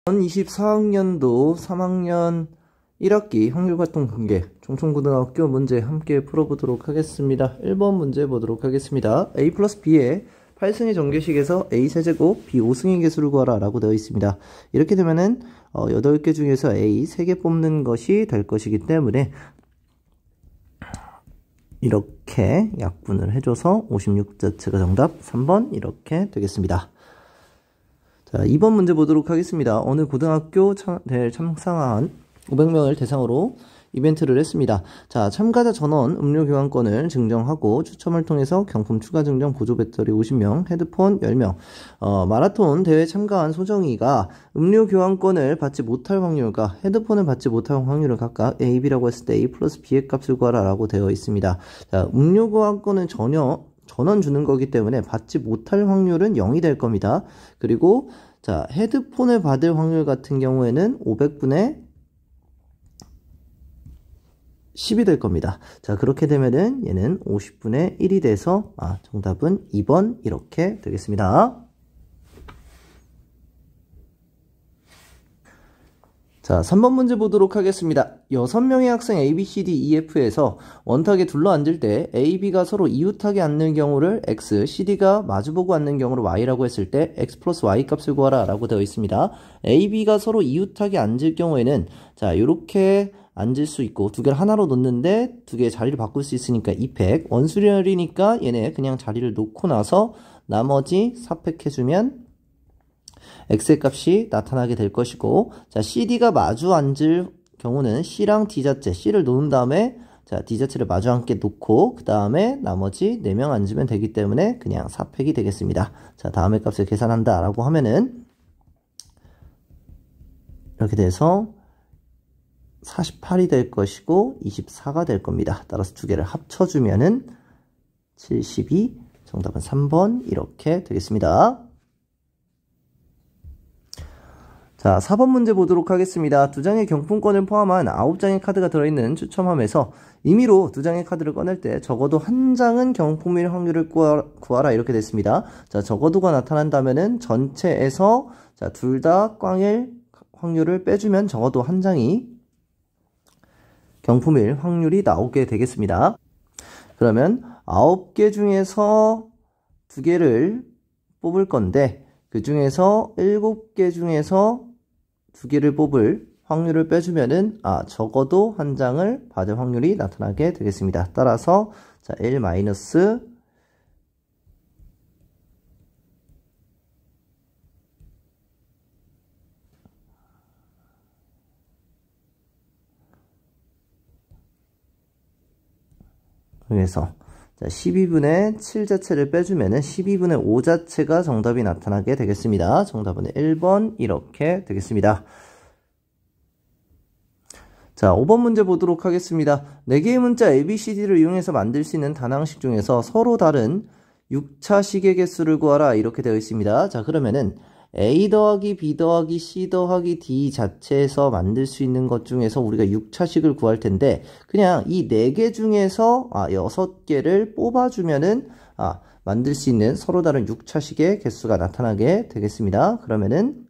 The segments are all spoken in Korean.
2024학년도 3학년 1학기 확률활동 공개 종천고등학교 문제 함께 풀어보도록 하겠습니다. 1번 문제 보도록 하겠습니다. a 플러스 b의 8승의 정규식에서 a 세제곱 b 5승의 개수를 구하라 라고 되어 있습니다. 이렇게 되면은 8개 중에서 a 3개 뽑는 것이 될 것이기 때문에 이렇게 약분을 해줘서 56 자체가 정답 3번 이렇게 되겠습니다. 자, 2번 문제 보도록 하겠습니다. 오늘 고등학교 대회에 참가한 500명을 대상으로 이벤트를 했습니다. 자, 참가자 전원 음료 교환권을 증정하고 추첨을 통해서 경품 추가 증정 보조 배터리 50명, 헤드폰 10명. 마라톤 대회 참가한 소정이가 음료 교환권을 받지 못할 확률과 헤드폰을 받지 못할 확률을 각각 A, B라고 했을 때 A 플러스 B의 값을 구하라 라고 되어 있습니다. 자, 음료 교환권은 전원 주는 거기 때문에 받지 못할 확률은 0이 될 겁니다. 그리고 자, 헤드폰을 받을 확률 같은 경우에는 500분의 10이 될 겁니다. 자, 그렇게 되면은 얘는 50분의 1이 돼서 정답은 2번 이렇게 되겠습니다. 자, 3번 문제 보도록 하겠습니다. 6명의 학생 A, B, C, D, E, F에서 원탁에 둘러앉을 때 A, B가 서로 이웃하게 앉는 경우를 X, C, D가 마주보고 앉는 경우를 Y라고 했을 때 X 플러스 Y 값을 구하라 라고 되어 있습니다. A, B가 서로 이웃하게 앉을 경우에는 자, 요렇게 앉을 수 있고 두 개를 하나로 놓는데 두 개의 자리를 바꿀 수 있으니까 2팩, 원수열이니까 얘네 그냥 자리를 놓고 나서 나머지 4팩 해주면 X의 값이 나타나게 될 것이고, 자, CD가 마주 앉을 경우는 C랑 D 자체, C를 놓은 다음에 자, D 자체를 마주 앉게 놓고 그 다음에 나머지 4명 앉으면 되기 때문에 그냥 4팩이 되겠습니다. 자, 다음의 값을 계산한다 라고 하면은 이렇게 돼서 48이 될 것이고 24가 될 겁니다. 따라서 두 개를 합쳐주면은 72, 정답은 3번 이렇게 되겠습니다. 자, 4번 문제 보도록 하겠습니다. 2장의 경품권을 포함한 9장의 카드가 들어있는 추첨함에서 임의로 2장의 카드를 꺼낼 때 적어도 한 장은 경품일 확률을 구하라 이렇게 됐습니다. 자, 적어도가 나타난다면은 전체에서 자, 둘 다 꽝일 확률을 빼주면 적어도 한 장이 경품일 확률이 나오게 되겠습니다. 그러면 9개 중에서 2개를 뽑을 건데 그 중에서 7개 중에서 2개를 뽑을 확률을 빼주면은 적어도 한 장을 받을 확률이 나타나게 되겠습니다. 따라서 자, 1 마이너스 그래서 자, 12분의 7 자체를 빼주면은 12분의 5 자체가 정답이 나타나게 되겠습니다. 정답은 1번 이렇게 되겠습니다. 자, 5번 문제 보도록 하겠습니다. 4개의 문자 ABCD를 이용해서 만들 수 있는 단항식 중에서 서로 다른 6차식의 개수를 구하라 이렇게 되어 있습니다. 자, 그러면은 A 더하기 B 더하기 C 더하기 D 자체에서 만들 수 있는 것 중에서 우리가 6차식을 구할 텐데 그냥 이 4개 중에서 6개를 뽑아주면은 만들 수 있는 서로 다른 6차식의 개수가 나타나게 되겠습니다. 그러면은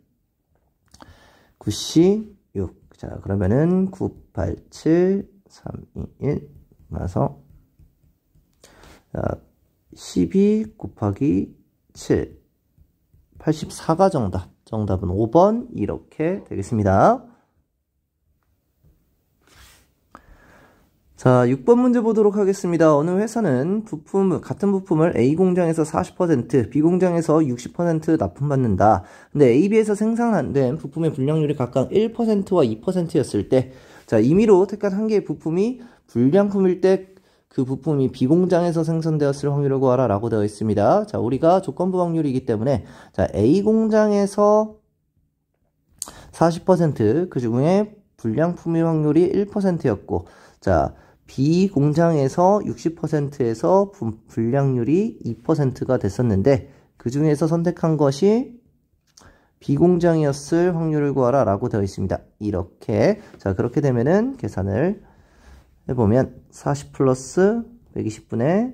9C 6. 자, 그러면은 9, 8, 7, 3, 2, 1 나서 12 곱하기 7 84가 정답. 정답은 5번 이렇게 되겠습니다. 자, 6번 문제 보도록 하겠습니다. 어느 회사는 같은 부품을 A 공장에서 40%, B 공장에서 60% 납품받는다. 근데 AB에서 생산된 부품의 불량률이 각각 1%와 2%였을 때, 자, 임의로 택한 한 개의 부품이 불량품일 때 그 부품이 B 공장에서 생산되었을 확률을 구하라 라고 되어 있습니다. 자, 우리가 조건부 확률이기 때문에 자, A 공장에서 40%, 그 중에 불량품일 확률이 1%였고 자, B 공장에서 60%에서 불량률이 2%가 됐었는데 그 중에서 선택한 것이 B 공장이었을 확률을 구하라 라고 되어 있습니다. 이렇게 자, 그렇게 되면은 계산을 해보면 40 플러스 120분의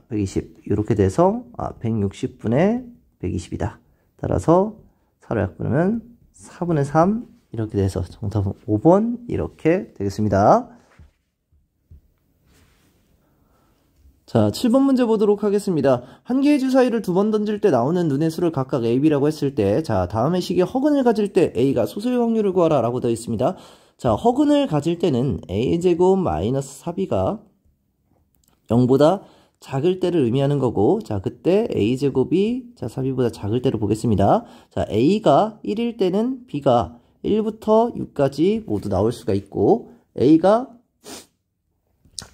120 이렇게 돼서 160분의 120이다. 따라서 4로 약분하면 4분의 3 이렇게 돼서 정답은 5번 이렇게 되겠습니다. 자, 7번 문제 보도록 하겠습니다. 한 개의 주사위를 두 번 던질 때 나오는 눈의 수를 각각 A, B라고 했을 때, 자, 다음의 식에 허근을 가질 때 A가 소수의 확률을 구하라 라고 되어 있습니다. 자, 허근을 가질 때는 A제곱 마이너스 4B가 0보다 작을 때를 의미하는 거고, 자, 그때 A제곱이, 자, 4B보다 작을 때를 보겠습니다. 자, A가 1일 때는 B가 1부터 6까지 모두 나올 수가 있고, A가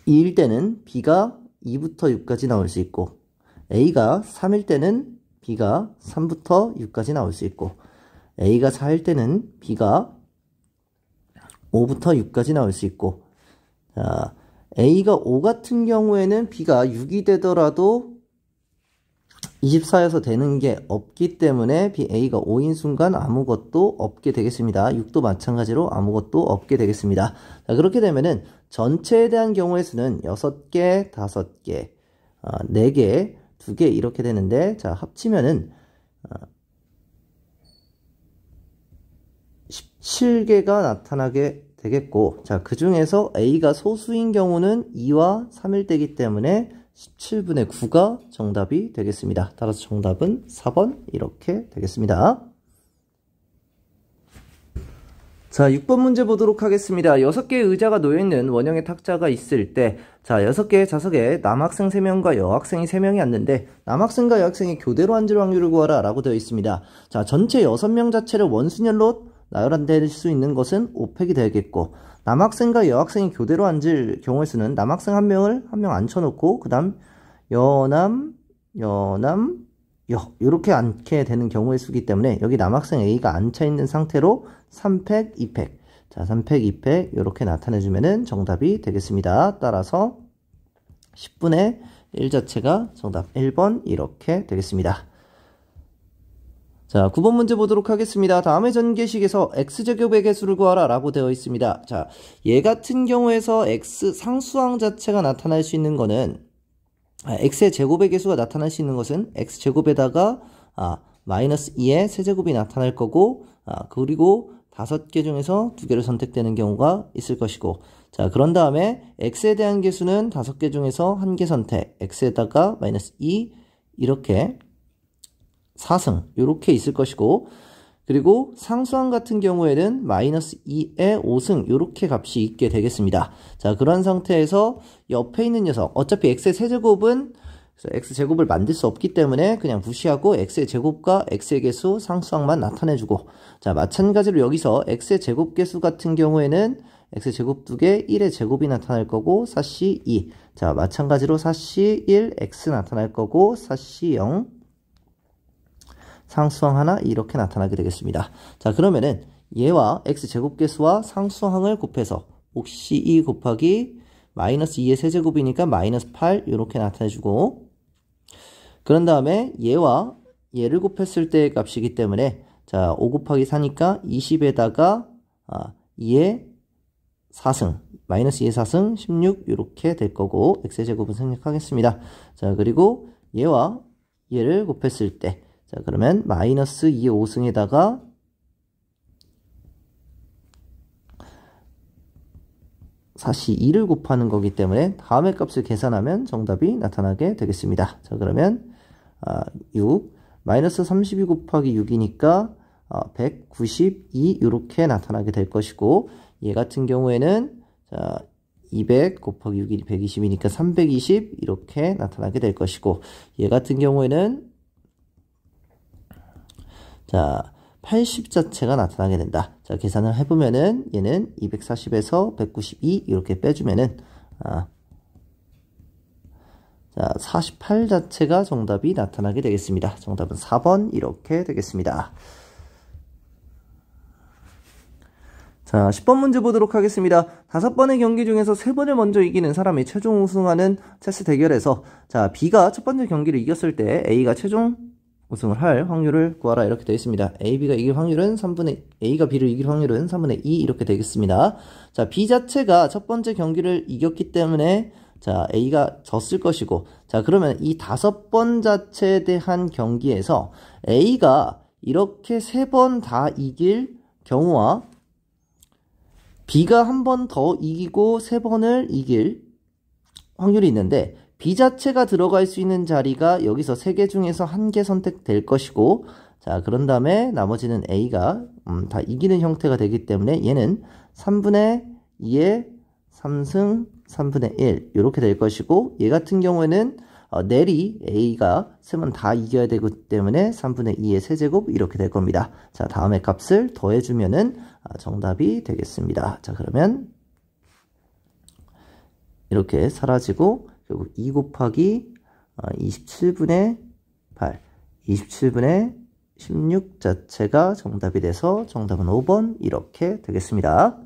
2일 때는 B가 2부터 6까지 나올 수 있고, A가 3일 때는 B가 3부터 6까지 나올 수 있고, A가 4일 때는 B가 5부터 6까지 나올 수 있고, 자, A가 5 같은 경우에는 B가 6이 되더라도 24여서 되는 게 없기 때문에 A가 5인 순간 아무것도 없게 되겠습니다. 6도 마찬가지로 아무것도 없게 되겠습니다. 자, 그렇게 되면은 전체에 대한 경우의 수는 6개, 5개, 4개, 2개 이렇게 되는데, 자, 합치면은 17개가 나타나게 되겠고, 자, 그 중에서 A가 소수인 경우는 2와 3일 때이기 때문에 17분의 9가 정답이 되겠습니다. 따라서 정답은 4번 이렇게 되겠습니다. 자, 6번 문제 보도록 하겠습니다. 6개의 의자가 놓여있는 원형의 탁자가 있을 때, 자, 6개의 좌석에 남학생 3명과 여학생이 3명이 앉는데, 남학생과 여학생이 교대로 앉을 확률을 구하라 라고 되어 있습니다. 자, 전체 6명 자체를 원순열로 나열될 수 있는 것은 5팩이 되겠고, 남학생과 여학생이 교대로 앉을 경우의 수는 남학생 1명을 1명 앉혀놓고, 그 다음 여남, 이렇게 앉게 되는 경우의 수기 때문에 여기 남학생 A가 앉혀있는 상태로 3팩, 2팩, 자, 3팩, 2팩 이렇게 나타내주면은 정답이 되겠습니다. 따라서 10분의 1 자체가 정답 1번 이렇게 되겠습니다. 자, 9번 문제 보도록 하겠습니다. 다음의 전개식에서 x제곱의 개수를 구하라 라고 되어 있습니다. 자, 얘 같은 경우에서 x 상수항 자체가 나타날 수 있는 거는, x의 제곱의 개수가 나타날 수 있는 것은 x제곱에다가 마이너스 2의 세제곱이 나타날 거고, 그리고 5개 중에서 2개를 선택되는 경우가 있을 것이고, 자, 그런 다음에 x에 대한 개수는 5개 중에서 1개 선택, x에다가 마이너스 2 이렇게 4승 이렇게 있을 것이고, 그리고 상수항 같은 경우에는 마이너스 2의 5승 이렇게 값이 있게 되겠습니다. 자, 그런 상태에서 옆에 있는 녀석, 어차피 x의 세제곱은 x제곱을 만들 수 없기 때문에 그냥 무시하고 x의 제곱과 x의 개수 상수항만 나타내주고, 자, 마찬가지로 여기서 x의 제곱 개수 같은 경우에는 x의 제곱 2개 1의 제곱이 나타날 거고 4c 2, 자, 마찬가지로 4c 1 x 나타날 거고 4c 0 상수항 하나 이렇게 나타나게 되겠습니다. 자, 그러면은 얘와 x제곱계수와 상수항을 곱해서 옥시 2 곱하기 마이너스 2의 세제곱이니까 마이너스 8 이렇게 나타내주고, 그런 다음에 얘와 얘를 곱했을 때의 값이기 때문에, 자, 5 곱하기 4니까 20에다가 2의 4승 마이너스 2의 4승 16 이렇게 될 거고, x의 제곱은 생략하겠습니다. 자, 그리고 얘와 얘를 곱했을 때, 자, 그러면 마이너스 2의 5승에다가 4c 2를 곱하는 거기 때문에 다음의 값을 계산하면 정답이 나타나게 되겠습니다. 자, 그러면 6 마이너스 32 곱하기 6이니까 192 이렇게 나타나게 될 것이고, 얘 같은 경우에는 자, 200 곱하기 6이 120이니까 320 이렇게 나타나게 될 것이고, 얘 같은 경우에는 자, 80 자체가 나타나게 된다. 자, 계산을 해보면은 얘는 240에서 192 이렇게 빼주면은 자, 48 자체가 정답이 나타나게 되겠습니다. 정답은 4번 이렇게 되겠습니다. 자, 10번 문제 보도록 하겠습니다. 5번의 경기 중에서 3번을 먼저 이기는 사람이 최종 우승하는 체스 대결에서, 자, B가 첫 번째 경기를 이겼을 때 A가 최종 우승을 할 확률을 구하라 이렇게 되어 있습니다. B가 이길 확률은 A가 B를 이길 확률은 3분의 2 이렇게 되겠습니다. 자, B 자체가 첫 번째 경기를 이겼기 때문에 자, A가 졌을 것이고, 자, 그러면 이 5번 자체에 대한 경기에서 A가 이렇게 3번 다 이길 경우와 B가 한 번 더 이기고 3번을 이길 확률이 있는데 B 자체가 들어갈 수 있는 자리가 여기서 3개 중에서 1개 선택될 것이고, 자, 그런 다음에 나머지는 A가 다 이기는 형태가 되기 때문에 얘는 3분의 2의 3승 3분의 1 이렇게 될 것이고, 얘 같은 경우에는 내리 A가 3번 다 이겨야 되기 때문에 3분의 2의 세제곱 이렇게 될 겁니다. 자, 다음에 값을 더해주면은 정답이 되겠습니다. 자, 그러면 이렇게 사라지고 결국 2 곱하기 27분의 8, 27분의 16 자체가 정답이 돼서 정답은 5번 이렇게 되겠습니다.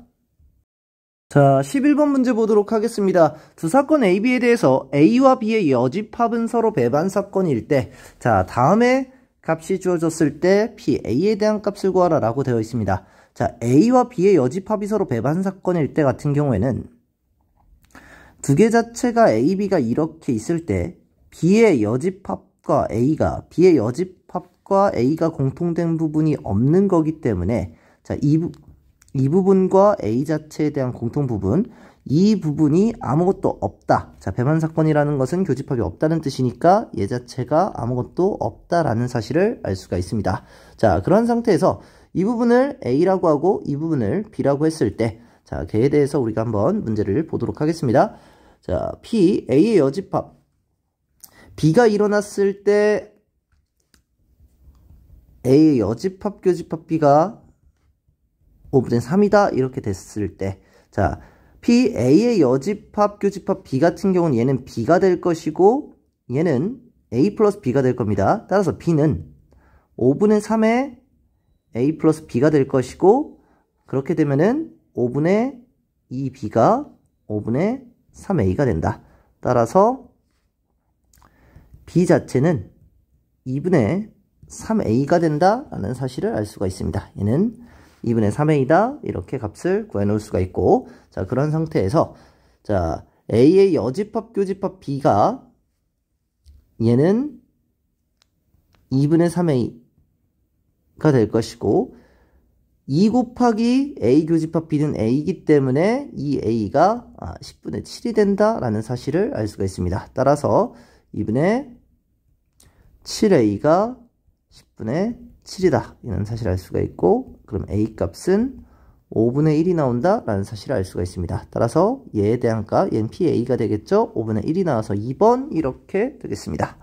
자, 11번 문제 보도록 하겠습니다. 두 사건 A, B에 대해서 A와 B의 여집합은 서로 배반 사건일 때, 자, 다음에 값이 주어졌을 때 P, A에 대한 값을 구하라 라고 되어 있습니다. 자, A와 B의 여집합이 서로 배반 사건일 때 같은 경우에는 두 개 자체가 A, B가 이렇게 있을 때 B의 여집합과 B의 여집합과 A가 공통된 부분이 없는 거기 때문에, 자, 이 부분과 A 자체에 대한 공통 부분, 이 부분이 아무것도 없다. 자, 배반 사건이라는 것은 교집합이 없다는 뜻이니까 얘 자체가 아무것도 없다라는 사실을 알 수가 있습니다. 자, 그런 상태에서 이 부분을 A라고 하고 이 부분을 B라고 했을 때, 자, 걔에 대해서 우리가 한번 문제를 보도록 하겠습니다. 자, P, A의 여집합. B가 일어났을 때 A의 여집합, 교집합 B가 5분의 3이다 이렇게 됐을 때, 자, P, A의 여집합, 교집합 B 같은 경우는 얘는 B가 될 것이고 얘는 A 플러스 B가 될 겁니다. 따라서 B는 5분의 3의 A 플러스 B가 될 것이고, 그렇게 되면은 5분의 2B가 5분의 3A가 된다. 따라서 B 자체는 2분의 3A가 된다라는 사실을 알 수가 있습니다. 얘는 2분의 3A다 이렇게 값을 구해놓을 수가 있고, 자, 그런 상태에서 자, A의 여집합, 교집합 B가 얘는 2분의 3A가 될 것이고, 2 곱하기 A 교집합 B는 A이기 때문에 이 A가 10분의 7이 된다라는 사실을 알 수가 있습니다. 따라서 2분의 7A가 10분의 7이다 이런 사실을 알 수가 있고, 그럼 A 값은 5분의 1이 나온다라는 사실을 알 수가 있습니다. 따라서 얘에 대한 값, 얘는 PA가 되겠죠. 5분의 1이 나와서 2번 이렇게 되겠습니다.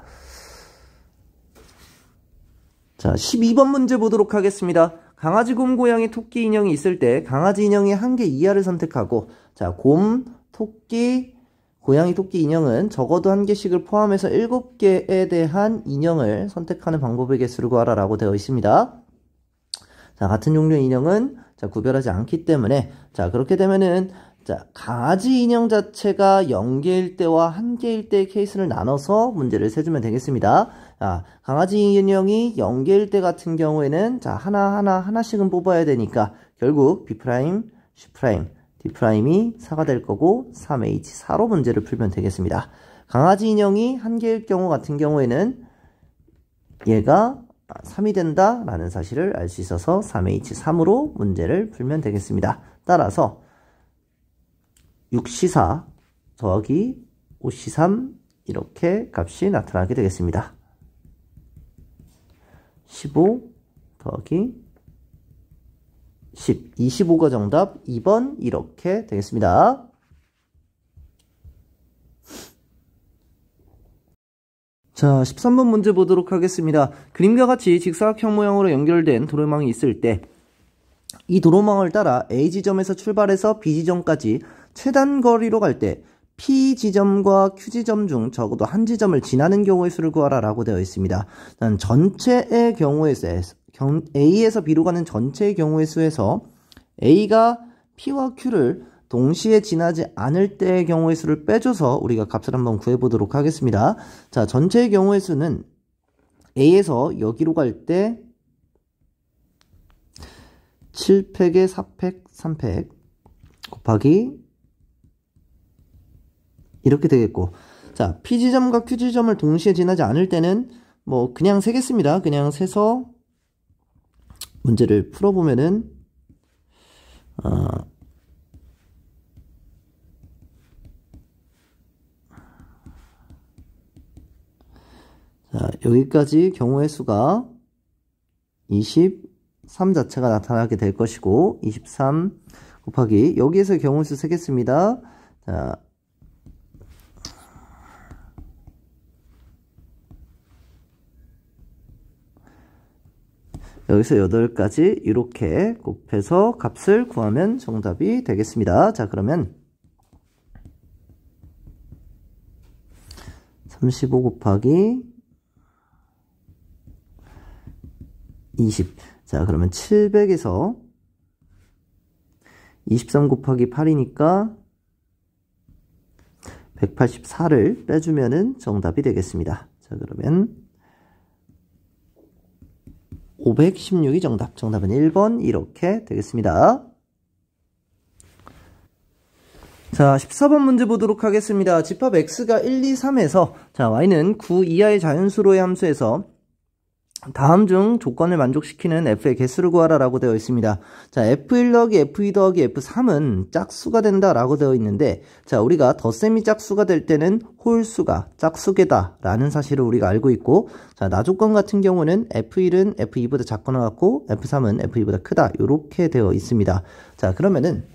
자, 12번 문제 보도록 하겠습니다. 강아지, 곰, 고양이, 토끼, 인형이 있을 때 강아지, 인형의 한 개 이하를 선택하고, 자, 곰, 토끼, 고양이, 토끼, 인형은 적어도 한 개씩을 포함해서 7개에 대한 인형을 선택하는 방법의 개수를 구하라 라고 되어 있습니다. 자, 같은 종류의 인형은 자, 구별하지 않기 때문에, 자, 그렇게 되면은 자, 강아지 인형 자체가 0개일 때와 1개일 때의 케이스를 나눠서 문제를 세주면 되겠습니다. 자, 강아지 인형이 0개일 때 같은 경우에는 자, 하나씩은 뽑아야 되니까 결국 B', C', D'이 4가 될 거고 3H4로 문제를 풀면 되겠습니다. 강아지 인형이 1개일 경우 같은 경우에는 얘가 3이 된다라는 사실을 알 수 있어서 3H3으로 문제를 풀면 되겠습니다. 따라서 6C4 더하기 5C3 이렇게 값이 나타나게 되겠습니다. 15 더하기 10, 25가 정답, 2번 이렇게 되겠습니다. 자, 13번 문제 보도록 하겠습니다. 그림과 같이 직사각형 모양으로 연결된 도로망이 있을 때 이 도로망을 따라 A 지점에서 출발해서 B 지점까지 최단 거리로 갈 때 P 지점과 Q 지점 중 적어도 한 지점을 지나는 경우의 수를 구하라 라고 되어 있습니다. 전체의 경우의 수에서 A에서 B로 가는 전체의 경우의 수에서 A가 P와 Q를 동시에 지나지 않을 때의 경우의 수를 빼줘서 우리가 값을 한번 구해보도록 하겠습니다. 자, 전체의 경우의 수는 A에서 여기로 갈 때 7팩에 4팩, 3팩 곱하기 이렇게 되겠고, 자, P 지점과 Q 지점을 동시에 지나지 않을 때는 뭐 그냥 세겠습니다. 그냥 세서 문제를 풀어보면은 자, 여기까지 경우의 수가 23 자체가 나타나게 될 것이고 23 곱하기 여기에서 경우의 수 세겠습니다. 자, 여기서 8가지 이렇게 곱해서 값을 구하면 정답이 되겠습니다. 자, 그러면 35 곱하기 20. 자, 그러면 700에서 23 곱하기 8이니까 184를 빼주면은 정답이 되겠습니다. 자, 그러면 516이 정답. 정답은 1번 이렇게 되겠습니다. 자, 14번 문제 보도록 하겠습니다. 집합 x가 1, 2, 3에서 자, y는 9 이하의 자연수로의 함수에서 다음 중 조건을 만족시키는 f의 개수를 구하라 라고 되어 있습니다. 자, f1 더하기 f2 더하기 f3은 짝수가 된다 라고 되어 있는데, 자, 우리가 덧셈이 짝수가 될 때는 홀수가 짝수계다 라는 사실을 우리가 알고 있고, 자, 나조건 같은 경우는 f1은 f2보다 작거나 같고 f3은 f2보다 크다 이렇게 되어 있습니다. 자, 그러면은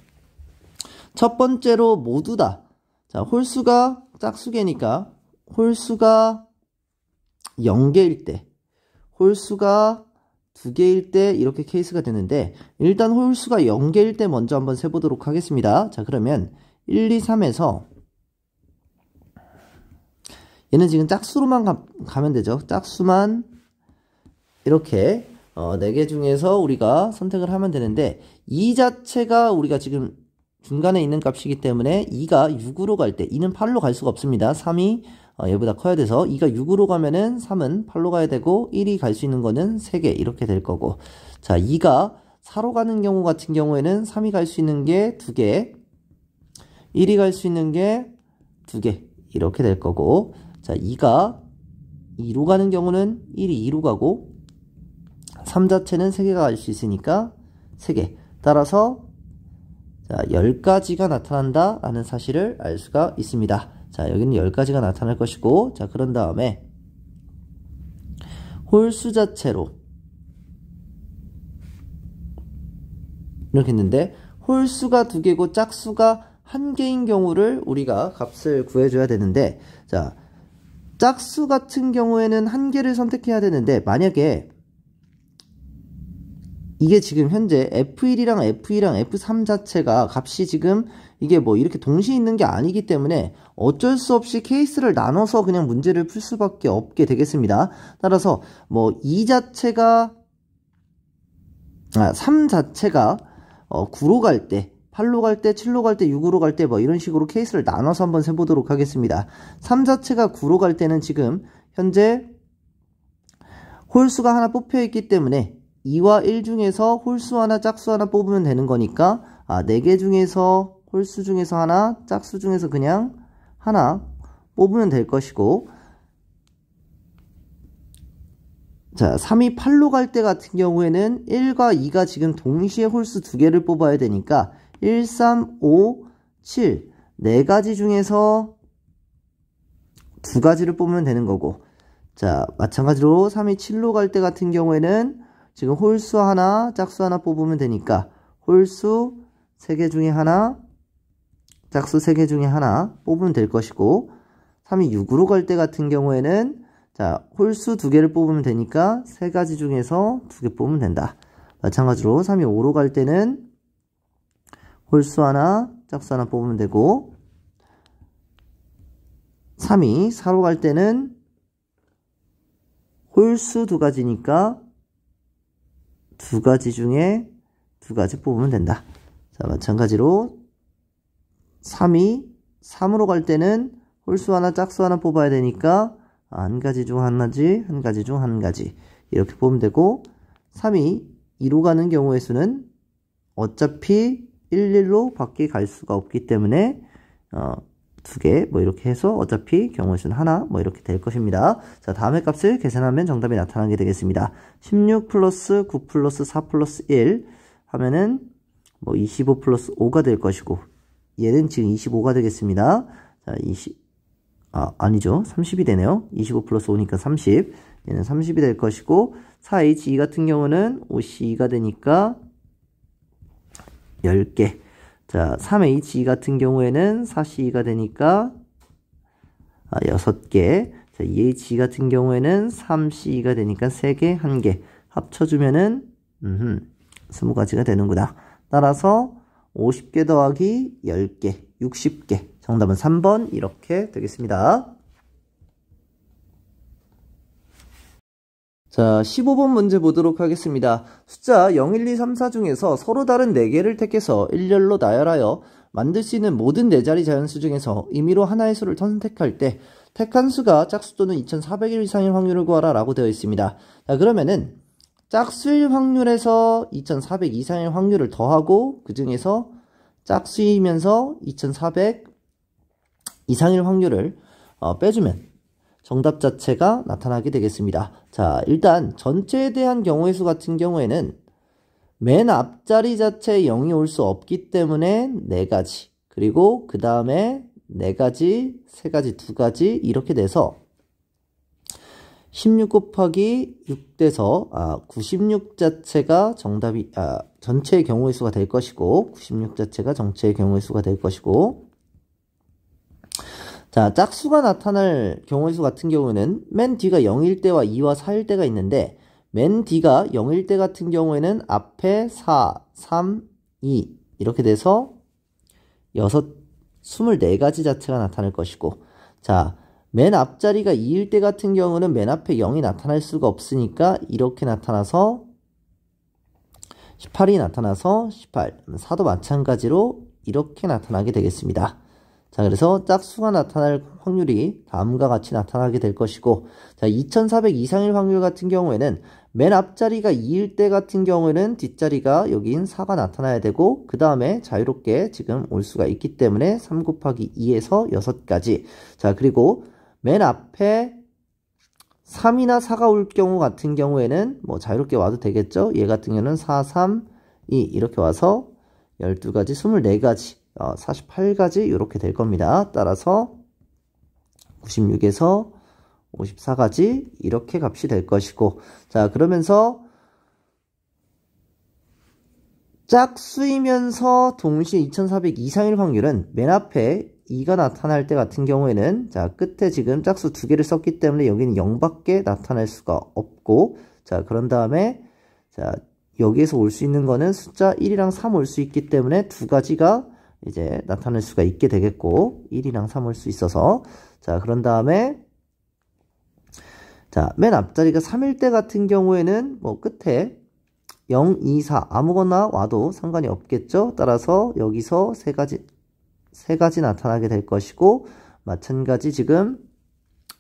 첫 번째로 모두 다, 자, 홀수가 짝수계니까 홀수가 0개일 때, 홀수가 2개일 때 이렇게 케이스가 되는데, 일단 홀수가 0개일 때 먼저 한번 세보도록 하겠습니다. 자, 그러면 1, 2, 3에서 얘는 지금 짝수로만 가면 되죠. 짝수만 이렇게 4개 중에서 우리가 선택을 하면 되는데, 2 자체가 우리가 지금 중간에 있는 값이기 때문에 2가 6으로 갈 때 2는 8로 갈 수가 없습니다. 3이 얘보다 커야 돼서 2가 6으로 가면은 3은 8로 가야 되고 1이 갈 수 있는 거는 3개 이렇게 될 거고, 자, 2가 4로 가는 경우 같은 경우에는 3이 갈 수 있는 게 2개, 1이 갈 수 있는 게 2개 이렇게 될 거고, 자, 2가 2로 가는 경우는 1이 2로 가고 3 자체는 3개가 갈 수 있으니까 3개. 따라서 자, 10가지가 나타난다 라는 사실을 알 수가 있습니다. 자, 여기는 10가지가 나타날 것이고, 자, 그런 다음에 홀수 자체로 이렇게 했는데, 홀수가 2개고 짝수가 1개인 경우를 우리가 값을 구해줘야 되는데, 자, 짝수 같은 경우에는 1개를 선택해야 되는데, 만약에 이게 지금 현재 F1이랑 F2랑 F3 자체가 값이 지금 이게 뭐 이렇게 동시에 있는 게 아니기 때문에 어쩔 수 없이 케이스를 나눠서 그냥 문제를 풀 수밖에 없게 되겠습니다. 따라서 뭐 2 자체가 3 자체가 9로 갈 때, 8로 갈 때, 7로 갈 때, 6으로 갈 때 뭐 이런 식으로 케이스를 나눠서 한번 세보도록 하겠습니다. 3 자체가 9로 갈 때는 지금 현재 홀수가 하나 뽑혀 있기 때문에 2와 1 중에서 홀수 하나, 짝수 하나 뽑으면 되는 거니까 4개 중에서 홀수 중에서 하나, 짝수 중에서 그냥 하나 뽑으면 될 것이고, 자, 3이 8로 갈 때 같은 경우에는 1과 2가 지금 동시에 홀수 2개를 뽑아야 되니까 1, 3, 5, 7 4가지 중에서 2가지를 뽑으면 되는 거고, 자, 마찬가지로 3이 7로 갈 때 같은 경우에는 지금 홀수 하나, 짝수 하나 뽑으면 되니까 홀수 3개 중에 하나, 짝수 3개 중에 하나 뽑으면 될 것이고, 3이 6으로 갈 때 같은 경우에는 자, 홀수 2개를 뽑으면 되니까 3가지 중에서 2개 뽑으면 된다. 마찬가지로 3이 5로 갈 때는 홀수 하나, 짝수 하나 뽑으면 되고, 3이 4로 갈 때는 홀수 2가지니까 2가지 중에 2가지 뽑으면 된다. 자, 마찬가지로 3이 3으로 갈 때는 홀수 하나, 짝수 하나 뽑아야 되니까 한 가지 중 한 가지, 한 가지 중 한 가지 이렇게 뽑으면 되고, 3이 2로 가는 경우의 수는 어차피 1, 1로 밖에 갈 수가 없기 때문에 2개 뭐 이렇게 해서 어차피 경우의 수는 하나 뭐 이렇게 될 것입니다. 자, 다음의 값을 계산하면 정답이 나타나게 되겠습니다. 16 플러스 9 플러스 4 플러스 1 하면은 뭐 25 플러스 5가 될 것이고, 얘는 지금 25가 되겠습니다. 자, 아니죠. 30이 되네요. 25 플러스 5니까 30. 얘는 30이 될 것이고, 4H2 같은 경우는 5C2가 되니까 10개. 자, 3H2 같은 경우에는 4C2가 되니까 6개. 자, 2H2 같은 경우에는 3C2가 되니까 3개, 1개. 합쳐주면은 20가지가 되는구나. 따라서 50개 더하기 10개, 60개. 정답은 3번 이렇게 되겠습니다. 자, 15번 문제 보도록 하겠습니다. 숫자 0, 1, 2, 3, 4 중에서 서로 다른 4개를 택해서 일렬로 나열하여 만들 수 있는 모든 4자리 자연수 중에서 임의로 하나의 수를 선택할 때 택한 수가 짝수 또는 2400일 이상일 확률을 구하라 라고 되어 있습니다. 자, 그러면은 짝수일 확률에서 2400 이상일 확률을 더하고 그 중에서 짝수이면서 2400 이상일 확률을 빼주면 정답 자체가 나타나게 되겠습니다. 자, 일단 전체에 대한 경우의 수 같은 경우에는 맨 앞자리 자체에 0이 올 수 없기 때문에 4가지, 그리고 그 다음에 4가지, 3가지, 2가지 이렇게 돼서 16 곱하기 6 돼서 96 자체가 정답이 전체의 경우의 수가 될 것이고, 96 자체가 전체의 경우의 수가 될 것이고, 자, 짝수가 나타날 경우의 수 같은 경우는 맨 뒤가 0일 때와 2와 4일 때가 있는데, 맨 뒤가 0일 때 같은 경우에는 앞에 4, 3, 2 이렇게 돼서 24가지 자체가 나타날 것이고, 자, 맨 앞자리가 2일 때 같은 경우는 맨 앞에 0이 나타날 수가 없으니까 이렇게 나타나서 18이 나타나서 18, 4도 마찬가지로 이렇게 나타나게 되겠습니다. 자, 그래서 짝수가 나타날 확률이 다음과 같이 나타나게 될 것이고, 자, 2400 이상일 확률 같은 경우에는 맨 앞자리가 2일 때 같은 경우에는 뒷자리가 여긴 4가 나타나야 되고, 그 다음에 자유롭게 지금 올 수가 있기 때문에 3 곱하기 2에서 6가지. 자, 그리고 맨 앞에 3이나 4가 올 경우 같은 경우에는 뭐 자유롭게 와도 되겠죠. 얘 같은 경우는 4, 3, 2 이렇게 와서 12가지, 24가지, 48가지 이렇게 될 겁니다. 따라서 96에서 54가지 이렇게 값이 될 것이고, 자, 그러면서 짝수이면서 동시에 2400 이상일 확률은 맨 앞에 2가 나타날 때 같은 경우에는, 자, 끝에 지금 짝수 2개를 썼기 때문에 여기는 0밖에 나타날 수가 없고, 자, 그런 다음에, 자, 여기에서 올 수 있는 거는 숫자 1이랑 3 올 수 있기 때문에 2가지가 이제 나타날 수가 있게 되겠고, 1이랑 3 올 수 있어서, 자, 그런 다음에, 자, 맨 앞자리가 3일 때 같은 경우에는 뭐 끝에 0, 2, 4 아무거나 와도 상관이 없겠죠. 따라서 여기서 3가지 나타나게 될 것이고, 마찬가지 지금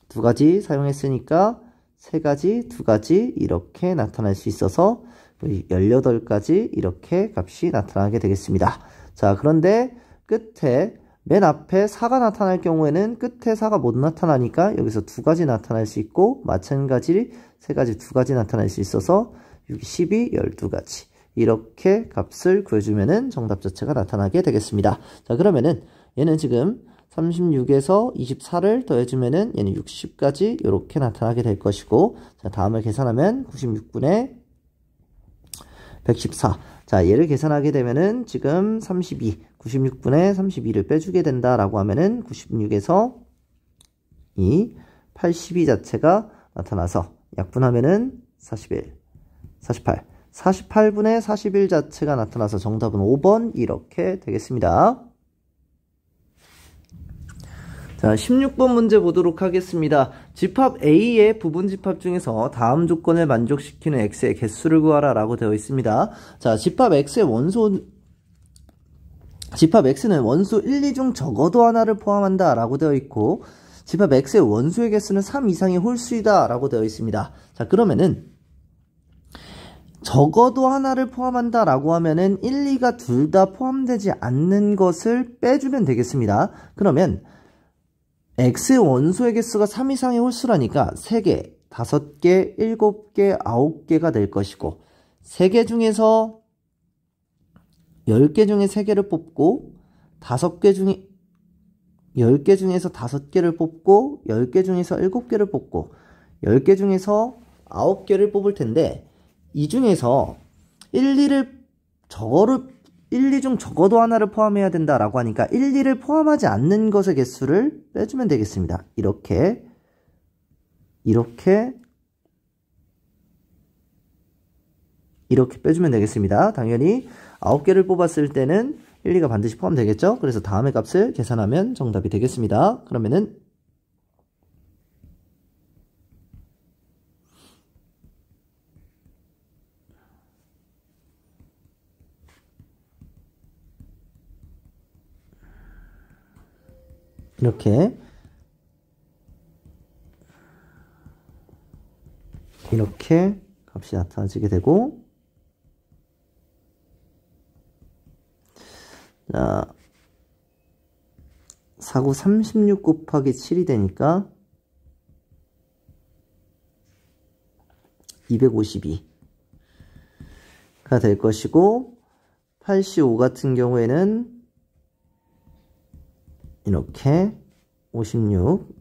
2가지 사용했으니까 3가지, 2가지 이렇게 나타날 수 있어서 18가지 이렇게 값이 나타나게 되겠습니다. 자, 그런데 끝에 맨 앞에 4가 나타날 경우에는 끝에 4가 못 나타나니까 여기서 2가지 나타날 수 있고, 마찬가지 3가지, 2가지 나타날 수 있어서 6, 12, 12가지 이렇게 값을 구해주면은 정답 자체가 나타나게 되겠습니다. 자, 그러면은 얘는 지금 36에서 24를 더해주면은 얘는 60까지 이렇게 나타나게 될 것이고, 자, 다음을 계산하면 96분의 114. 자, 얘를 계산하게 되면은 지금 96분의 32를 빼주게 된다라고 하면은 96에서 이 82 자체가 나타나서 약분하면은 41, 48, 48분의 41 자체가 나타나서 정답은 5번 이렇게 되겠습니다. 자, 16번 문제 보도록 하겠습니다. 집합 A의 부분 집합 중에서 다음 조건을 만족시키는 X의 개수를 구하라 라고 되어 있습니다. 자, 집합 X는 원수 1, 2 중 적어도 하나를 포함한다 라고 되어 있고, 집합 X의 원수의 개수는 3 이상의 홀수이다 라고 되어 있습니다. 자, 그러면은 적어도 하나를 포함한다 라고 하면은 1, 2가 둘 다 포함되지 않는 것을 빼주면 되겠습니다. 그러면 X의 원소의 개수가 3 이상의 홀수라니까 3개, 5개, 7개, 9개가 될 것이고 3개 중에서 10개 중에 3개를 뽑고 5개 중에 10개 중에서 5개를 뽑고 10개 중에서 7개를 뽑고 10개 중에서 9개를 뽑을 텐데 이 중에서 1, 2 중 적어도 하나를 포함해야 된다라고 하니까 1, 2를 포함하지 않는 것의 개수를 빼주면 되겠습니다. 이렇게 빼주면 되겠습니다. 당연히 9개를 뽑았을 때는 1, 2가 반드시 포함되겠죠? 그래서 다음의 값을 계산하면 정답이 되겠습니다. 그러면은 이렇게 값이 나타나지게 되고, 자, 4구 36 곱하기 7이 되니까 252가 될 것이고, 85 같은 경우에는 이렇게 56